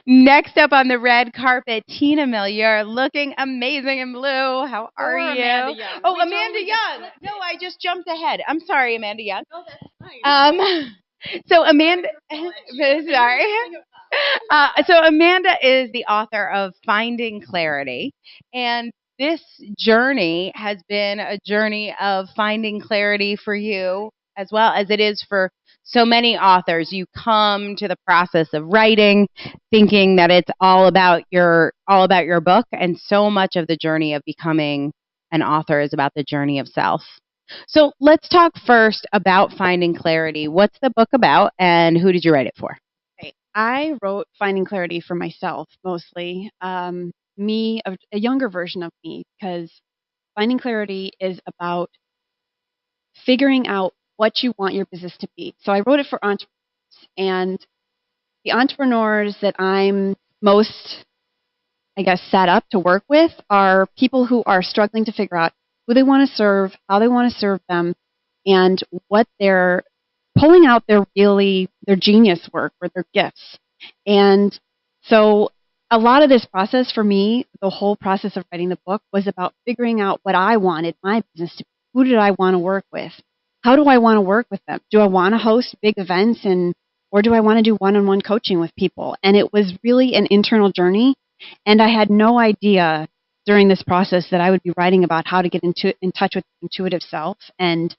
Next up on the red carpet, Tina Mill. You're looking amazing in blue. How are you? Amanda Young. Oh, Amanda Young. No, I just jumped ahead. I'm sorry, Amanda Young. No, that's fine. So Amanda, sorry. So Amanda is the author of Finding Clarity, and this journey has been a journey of finding clarity for you as well as it is for so many authors. You come to the process of writing thinking that it's all about your book, and so much of the journey of becoming an author is about the journey of self. So let's talk first about Finding Clarity. What's the book about, and who did you write it for? Okay. I wrote Finding Clarity for myself, mostly. Me, a younger version of me, because Finding Clarity is about figuring out what you want your business to be. So I wrote it for entrepreneurs, and the entrepreneurs that I'm most, I guess, set up to work with are people who are struggling to figure out who they want to serve, how they want to serve them, and what they're pulling out their genius work or their gifts. And so a lot of this process for me, the whole process of writing the book was about figuring out what I wanted my business to be. Who did I want to work with? How do I want to work with them? Do I want to host big events or do I want to do one-on-one coaching with people? And it was really an internal journey. And I had no idea during this process that I would be writing about how to get in touch with intuitive self and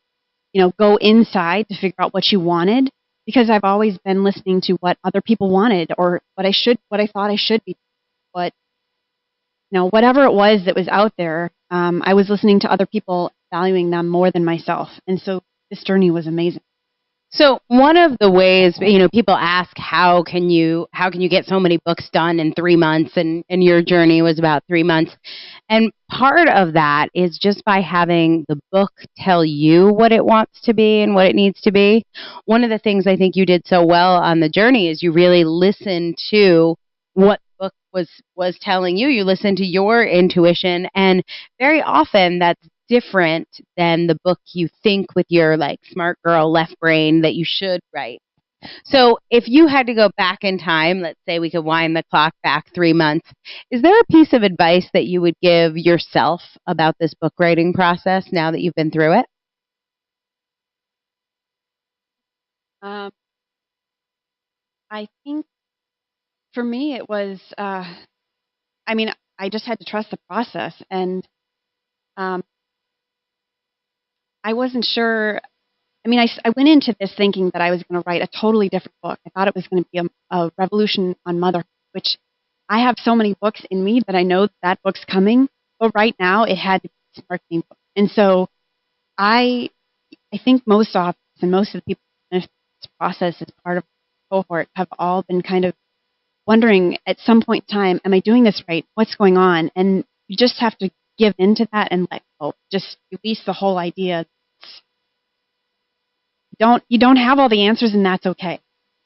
go inside to figure out what you wanted, because I've always been listening to what other people wanted or what I thought I should be. But whatever it was that was out there, I was listening to other people, valuing them more than myself. And so this journey was amazing. So one of the ways, people ask, how can you get so many books done in 3 months? And your journey was about 3 months. And part of that is just by having the book tell you what it wants to be and what it needs to be. One of the things I think you did so well on the journey is you really listened to what the book was telling you. You listened to your intuition, and very often that's different than the book you think with your smart girl left brain that you should write. So if you had to go back in time, let's say we could wind the clock back 3 months, is there a piece of advice that you would give yourself about this book writing process now that you've been through it? I think for me it was, I just had to trust the process, and I wasn't sure. I went into this thinking that I was going to write a totally different book. I thought it was going to be a revolution on motherhood, which I have so many books in me that I know that book's coming. But right now, it had to be a marketing book. And so I think most authors and most of the people in this process as part of the cohort have all been kind of wondering at some point in time, am I doing this right? What's going on? And you just have to give into that and let go. Just release the whole idea. You don't have all the answers, and that's okay.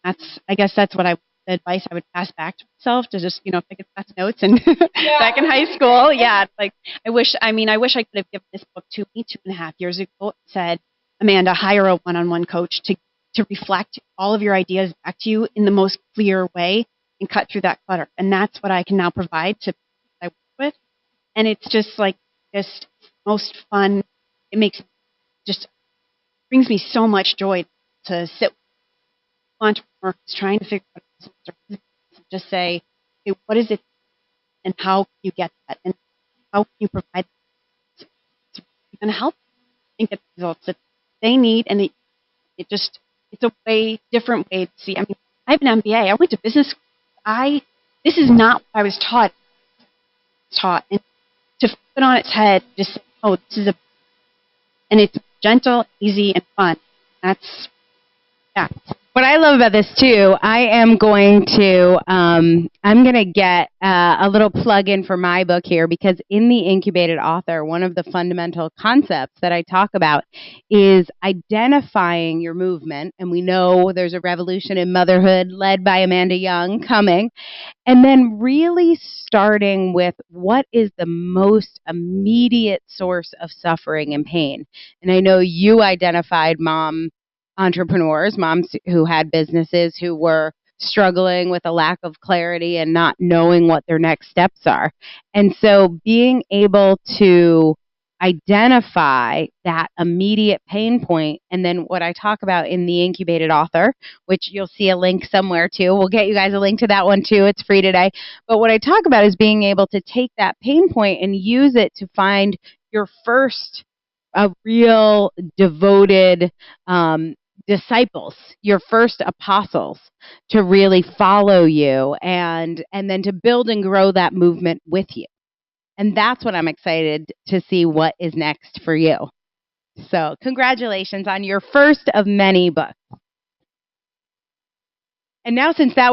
I guess that's what the advice I would pass back to myself, to just if I could pass notes and back in high school. Yeah, I wish I could have given this book to me 2.5 years ago and said, Amanda, hire a one-on-one coach to reflect all of your ideas back to you in the most clear way and cut through that clutter. And that's what I can now provide to people I work with. And it's just most fun. It brings me so much joy to sit with an entrepreneur who's trying to figure out and just say, okay, what is it and how can you get that? And how can you provide that? It's going to help them get the results that they need. And it's a way, different way to see. I have an MBA. I went to business school. This is not what I was taught. And to flip it on its head, just say, oh, and it's gentle, easy, and fun. Yeah. What I love about this too, I'm going to get a little plug in for my book here, because in The Incubated Author, one of the fundamental concepts that I talk about is identifying your movement. And we know there's a revolution in motherhood led by Amanda Young coming. And then really starting with what is the most immediate source of suffering and pain. And I know you identified moms who had businesses who were struggling with a lack of clarity and not knowing what their next steps are. And so being able to identify that immediate pain point, and then what I talk about in the Incubated Author, which you'll see a link somewhere too. We'll get you guys a link to that one too. It's free today. But what I talk about is being able to take that pain point and use it to find your first real devoted disciples, your first apostles, to really follow you and then to build and grow that movement with you. And that's what I'm excited to see what is next for you. So congratulations on your first of many books. And now, since that was